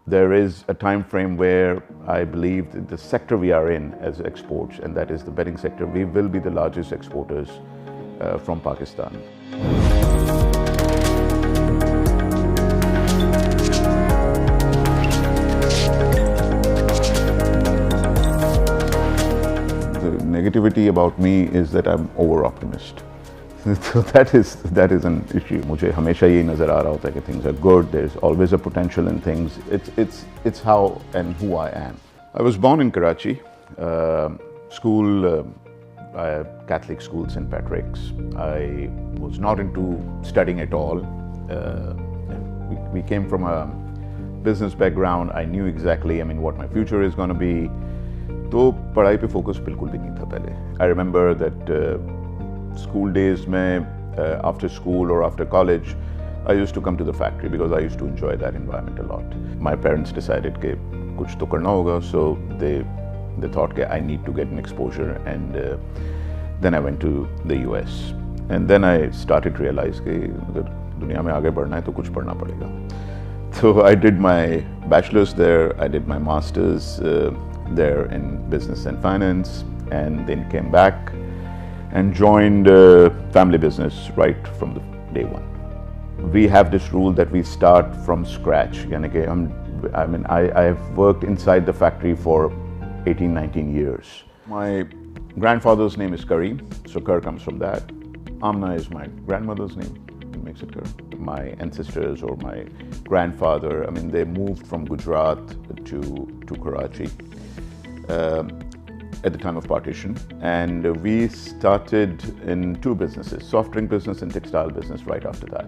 There is a time frame where I believe that the sector we are in as exports, and that is the bedding sector, we will be the largest exporters from Pakistan. The negativity about me is that I'm over-optimist. So that is an issue. मुझे हमेशा ये नज़र आ रहा होता है कि things are good. There's always a potential in things. It's how and who I am. I was born in Karachi. Catholic school, St. Patrick's. I was not into studying at all. We came from a business background. I knew exactly, what my future is going to be. तो पढ़ाई पे focus बिल्कुल भी नहीं था पहले. I remember that school days mein, after school or after college, I used to come to the factory because I used to enjoy that environment a lot. My parents decided कि कुछ तो करना होगा, so they thought that I need to get an exposure, and then I went to the US, and then I started to realize कि अगर दुनिया में आगे बढ़ना है तो कुछ पढ़ना पड़ेगा. So I did my bachelor's there, I did my master's there in business and finance, and then came back and joined family business right from the day one. We have this rule that we start from scratch. I have worked inside the factory for 18-19 years. My grandfather's name is Karim, so Kar comes from that. Amna is my grandmother's name, it makes it Kar. My ancestors or my grandfather, they moved from Gujarat to Karachi at the time of partition, and we started in two businesses, soft drink business and textile business right after that.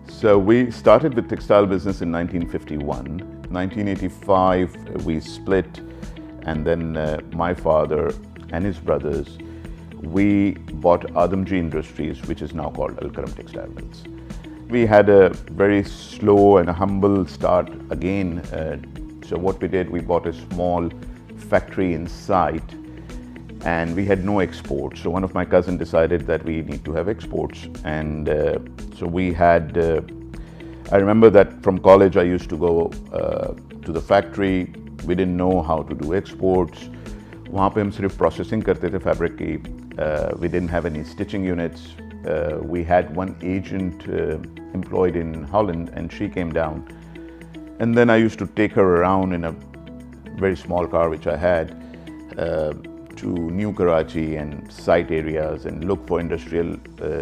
So we started with textile business in 1951. 1985 we split, and then my father and his brothers, we bought Adamji Industries, which is now called Karam Textile Mills. We had a very slow and a humble start again. So what we did, we bought a small factory inside, and we had no exports. So one of my cousins decided that we need to have exports, and so we had, I remember that from college I used to go to the factory. We didn't know how to do exports. वहाँ पे हम सिर्फ processing करते थे fabric की. We didn't have any stitching units. We had one agent employed in Holland, and she came down, and then I used to take her around in a very small car which I had to New Karachi and site areas and look for industrial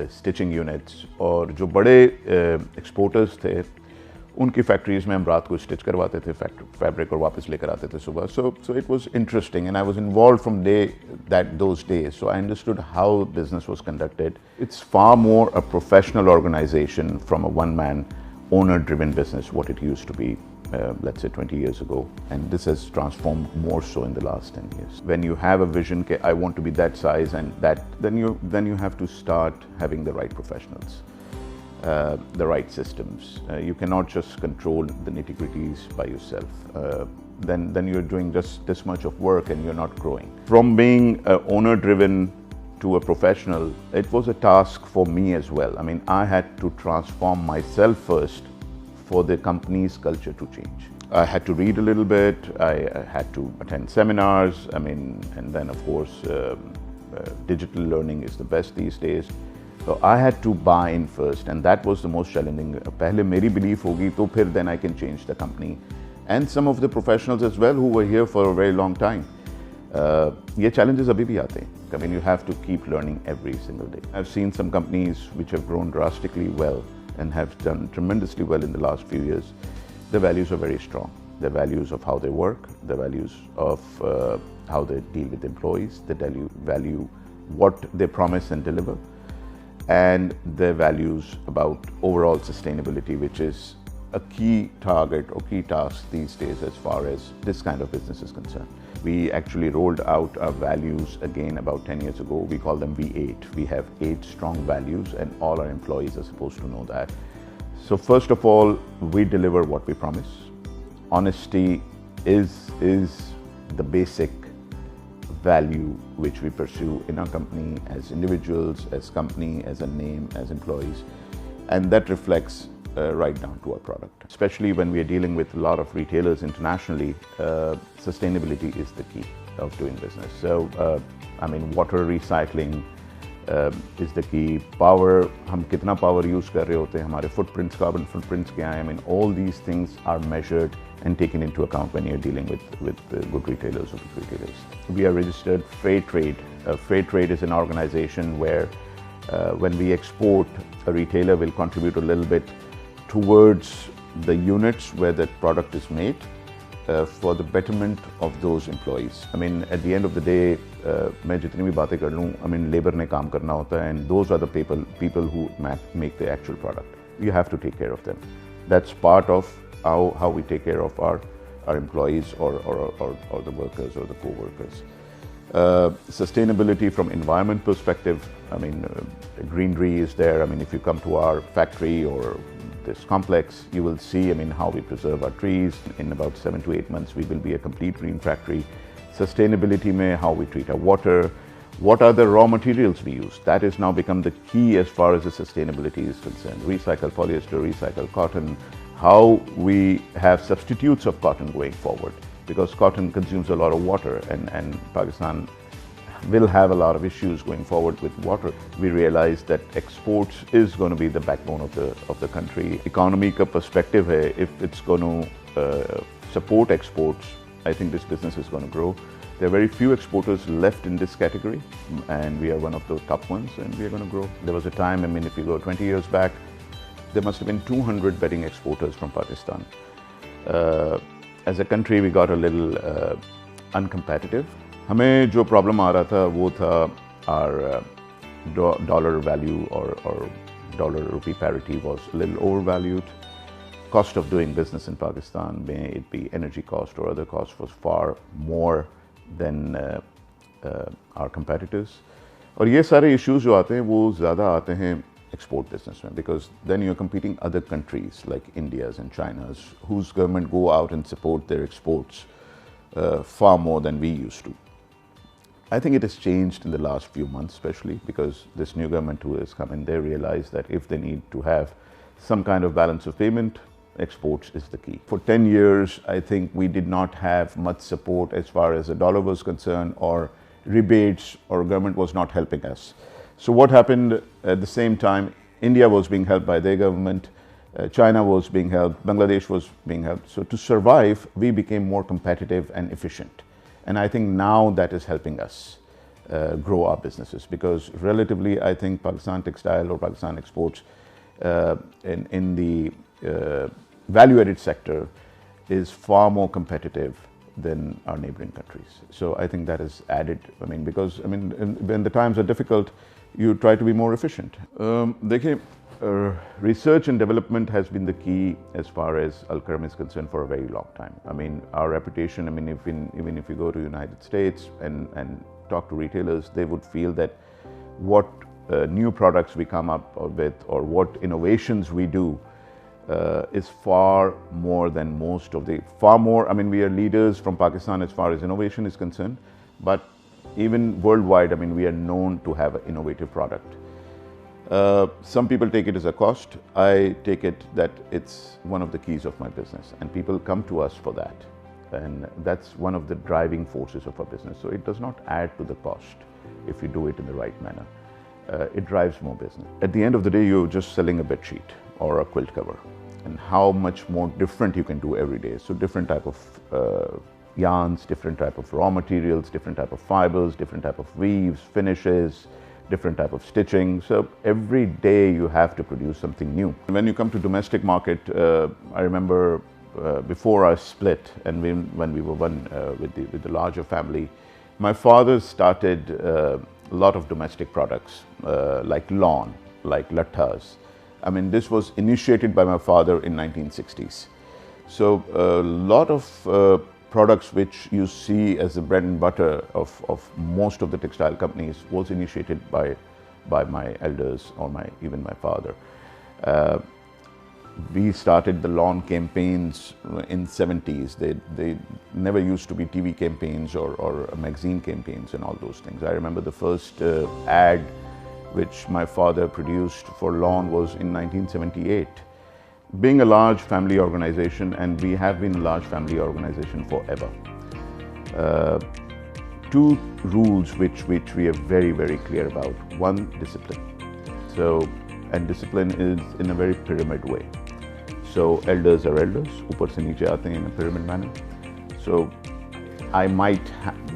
stitching units. और जो बड़े exporters थे, उनकी factories में हम रात को stitch करवाते थे fabric और वापस लेकर आते थे सुबह. So it was interesting, and I was involved from those days. So I understood how business was conducted. It's far more a professional organization from a one-man owner-driven business, what it used to be. Let's say 20 years ago, and this has transformed more so in the last 10 years. When you have a vision, I want to be that size and that, then you have to start having the right professionals, the right systems. You cannot just control the nitty-gritties by yourself. Then you're doing just this much of work and you're not growing. From being owner-driven to a professional, it was a task for me as well. I had to transform myself first for the company's culture to change. I had to read a little bit, I had to attend seminars, and then of course digital learning is the best these days. So I had to buy in first, and that was the most challenging. पहले मेरी belief होगी तो फिर then I can change the company. And some of the professionals as well who were here for a very long time. ये challenges अभी भी आते हैं. You have to keep learning every single day. I've seen some companies which have grown drastically well and have done tremendously well in the last few years. The values are very strong. The values of how they work, the values of how they deal with employees, the value what they promise and deliver, and the values about overall sustainability, which is a key target or key task these days as far as this kind of business is concerned. We actually rolled out our values again about 10 years ago. We call them V8. We have 8 strong values, and all our employees are supposed to know that. So first of all, we deliver what we promise. Honesty is the basic value which we pursue in our company as individuals, as company, as a name, as employees. And that reflects right down to our product. Especially when we are dealing with a lot of retailers internationally, sustainability is the key of doing business. So, water recycling is the key. Power, हम कितना power use कर रहे होते हैं, हमारे footprints, carbon footprints क्या हैं. All these things are measured and taken into account when you're dealing with good retailers or big retailers. We are registered Fair Trade. Fair Trade is an organization where when we export, a retailer will contribute a little bit towards the units where that product is made for the betterment of those employees. At the end of the day, मैं जितनी भी बातें कर लूँ, labor ने काम करना होता है, and those are the people who make the actual product. You have to take care of them. That's part of how we take care of our employees or the workers or the co-workers. Sustainability from environment perspective, greenery is there. If you come to our factory or this complex, you will see, how we preserve our trees. In about 7 to 8 months, we will be a complete green factory. Sustainability mein, how we treat our water. What are the raw materials we use? That has now become the key as far as the sustainability is concerned. Recycled polyester, recycled cotton, how we have substitutes of cotton going forward, because cotton consumes a lot of water, and Pakistan will have a lot of issues going forward with water. We realize that exports is going to be the backbone of the country. Economy ka perspective hai, if it's going to support exports, I think this business is going to grow. There are very few exporters left in this category, and we are one of the top ones, and we are going to grow. There was a time, if you go 20 years back, there must have been 200 bedding exporters from Pakistan. As a country, we got a little uncompetitive. हमें जो problem आ रहा था वो था our dollar value or dollar rupee parity was a little overvalued. Cost of doing business in Pakistan, may it be energy cost or other costs, was far more than our competitors. और ये सारे issues जो आते हैं वो ज़्यादा आते हैं export business में, because then you're competing other countries like India's and China's, whose government go out and support their exports far more than we used to. I think it has changed in the last few months, especially because this new government who has come in, they realize that if they need to have some kind of balance of payment, exports is the key. For 10 years, I think we did not have much support as far as the dollar was concerned, or rebates, or government was not helping us. So what happened at the same time, India was being helped by their government, China was being helped, Bangladesh was being helped. So to survive, we became more competitive and efficient. And I think now that is helping us grow our businesses, because relatively, I think Pakistan Textile or Pakistan Exports in the value-added sector is far more competitive than our neighboring countries. So I think that has added, because when the times are difficult, you try to be more efficient. Research and development has been the key as far as Al-Karam is concerned for a very long time. Our reputation, even if you go to the United States and talk to retailers, they would feel that what new products we come up with or what innovations we do is far more than most of the, we are leaders from Pakistan as far as innovation is concerned, but even worldwide, we are known to have an innovative product. Some people take it as a cost. I take it that it's one of the keys of my business, and people come to us for that. And that's one of the driving forces of our business. So it does not add to the cost if you do it in the right manner. It drives more business. At the end of the day, you're just selling a bed sheet or a quilt cover, and how much more different you can do every day. So different type of yarns, different type of raw materials, different type of fibers, different type of weaves, finishes, different type of stitching. So every day you have to produce something new. When you come to domestic market, I remember before I split, and when we were one with the larger family, my father started a lot of domestic products like lawn, like lattas. This was initiated by my father in 1960s. So a lot of products which you see as the bread and butter of most of the textile companies was initiated by my elders or even my father. We started the lawn campaigns in 70s. They never used to be TV campaigns or magazine campaigns and all those things. I remember the first ad which my father produced for lawn was in 1978. being a large family organization, and we have been a large family organization forever, two rules which we are very, very clear about. One, discipline. So, and discipline is in a very pyramid way. So elders are elders, ऊपर से नीचे आते हैं in a pyramid manner. So I might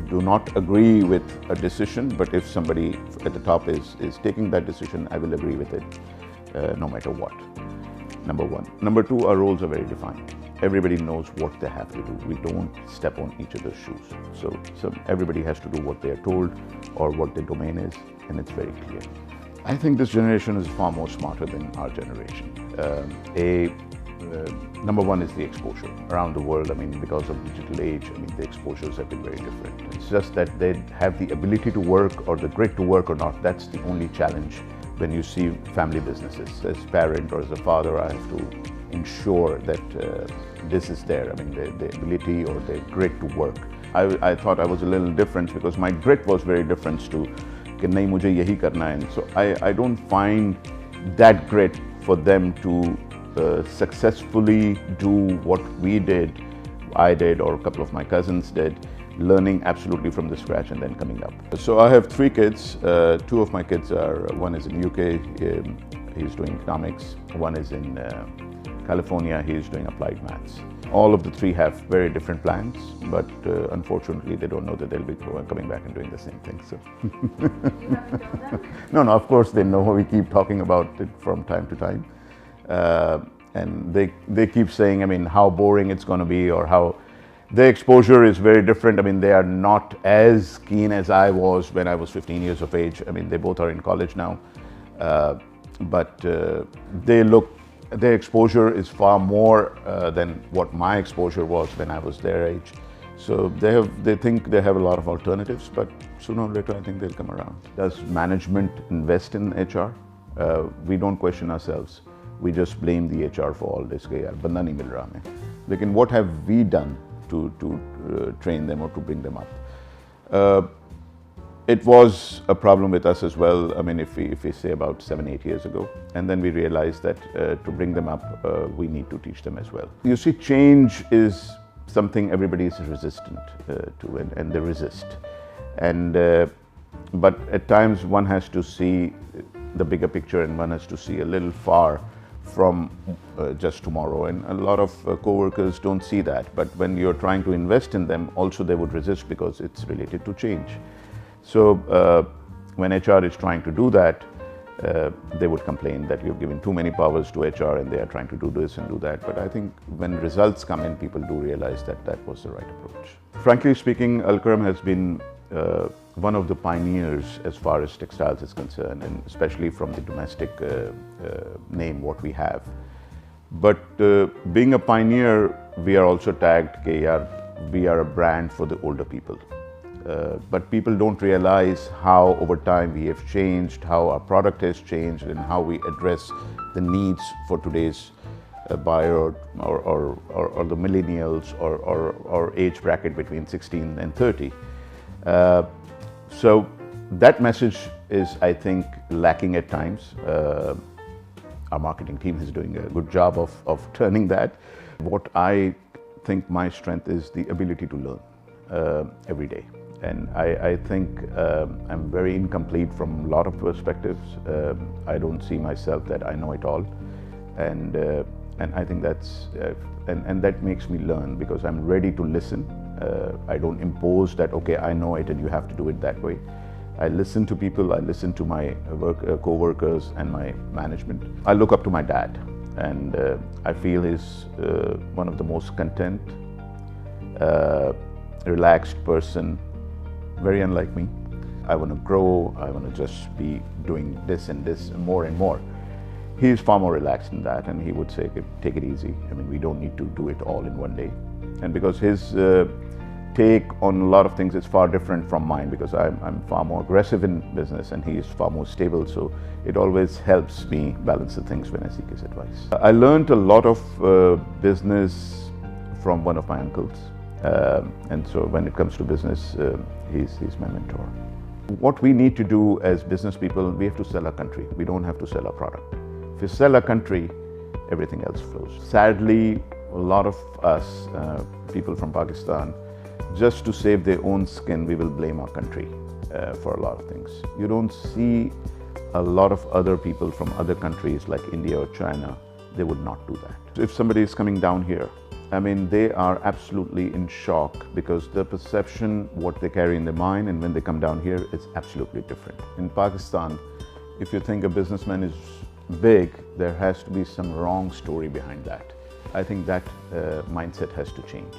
do not agree with a decision, but if somebody at the top is taking that decision, I will agree with it, no matter what. Number one. Number two, our roles are very defined. Everybody knows what they have to do. We don't step on each other's shoes. So everybody has to do what they are told or what their domain is, and it's very clear. I think this generation is far more smarter than our generation. Number one is the exposure around the world. I mean, because of digital age, I mean, the exposures have been very different. It's just that they have the ability to work or the grit to work or not. That's the only challenge when you see family businesses. As a parent or as a father, I have to ensure that this is there. I mean, the ability or the grit to work. I thought I was a little different because my grit was very different to कि नहीं मुझे यही करना है. So I don't find that grit for them to successfully do what we did, I did, or a couple of my cousins did, learning absolutely from the scratch and then coming up. So I have three kids. Two of my kids are, one is in UK, he's doing economics. One is in California, he's doing applied maths. All of the three have very different plans, but unfortunately they don't know that they'll be coming back and doing the same thing. So You have to tell them? no, of course they know. We keep talking about it from time to time. And they keep saying, I mean, how boring it's going to be, or how their exposure is very different. I mean, they are not as keen as I was when I was 15 years of age. I mean, they both are in college now, but their exposure is far more than what my exposure was when I was their age. So they think they have a lot of alternatives, but sooner or later I think they'll come around. Does management invest in HR? We don't question ourselves. We just blame the HR for all this. कि यार बंदा नहीं मिल रहा हमें. लेकिन what have we done to train them or to bring them up? It was a problem with us as well. I mean, if we say about 7-8 years ago, and then we realized that to bring them up, we need to teach them as well. You see, change is something everybody is resistant to, and they resist. But at times one has to see the bigger picture, and one has to see a little far from just tomorrow, and a lot of co-workers don't see that. But when you're trying to invest in them, also they would resist because it's related to change. So when HR is trying to do that, they would complain that you've given too many powers to HR and they are trying to do this and do that. But I think when results come in, people do realize that that was the right approach. Frankly speaking, Al-Karam has been one of the pioneers as far as textiles is concerned, and especially from the domestic name what we have. But being a pioneer, we are also tagged that we are a brand for the older people. But people don't realize how over time we have changed, how our product has changed, and how we address the needs for today's buyer or the millennials or age bracket between 16 and 30. So that message is, I think, lacking at times. Our marketing team is doing a good job of turning that. What I think my strength is the ability to learn every day. And I think I'm very incomplete from a lot of perspectives. I don't see myself that I know it all. And I think that's, and that makes me learn because I'm ready to listen. I don't impose that, okay, I know it and you have to do it that way. I listen to people, I listen to my co-workers and my management. I look up to my dad, and I feel he's one of the most content, relaxed person, very unlike me. I want to grow, I want to just be doing this and this and more. He's far more relaxed than that, and he would say, take it easy. I mean, we don't need to do it all in one day. And because his take on a lot of things is far different from mine, because I'm far more aggressive in business and he is far more stable, so it always helps me balance the things when I seek his advice. I learned a lot of business from one of my uncles, and so when it comes to business, he's my mentor. What we need to do as business people, we have to sell our country. We don't have to sell our product. If we sell our country, everything else flows. Sadly, a lot of us, people from Pakistan, just to save their own skin, we will blame our country for a lot of things. You don't see a lot of other people from other countries like India or China, they would not do that. If somebody is coming down here, I mean, they are absolutely in shock because the perception, what they carry in their mind, and when they come down here, it's absolutely different. In Pakistan, if you think a businessman is big, there has to be some wrong story behind that. I think that mindset has to change.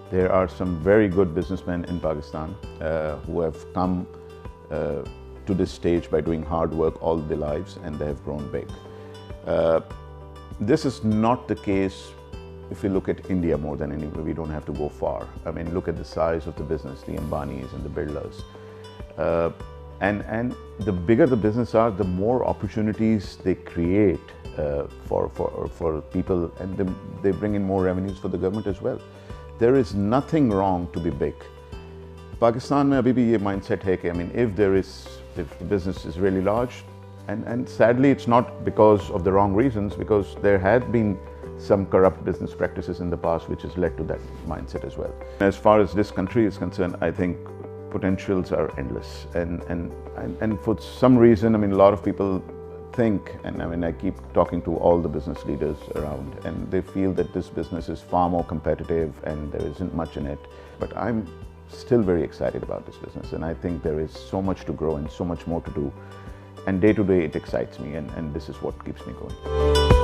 There are some very good businessmen in Pakistan who have come to this stage by doing hard work all their lives, and they have grown big. This is not the case if we look at India more than anywhere. We don't have to go far. I mean, look at the size of the business, the Ambanis and the Birlas. And the bigger the business are, the more opportunities they create for people, and they bring in more revenues for the government as well. There is nothing wrong to be big. Pakistan में अभी भी ये mindset है कि, I mean, if the business is really large, and sadly it's not because of the wrong reasons, because there had been some corrupt business practices in the past which has led to that mindset as well. As far as this country is concerned, I think potentials are endless, and for some reason, I mean, a lot of people think, and I mean, I keep talking to all the business leaders around, and they feel that this business is far more competitive and there isn't much in it. But I'm still very excited about this business, and I think there is so much to grow and so much more to do, and day to day it excites me, and this is what keeps me going.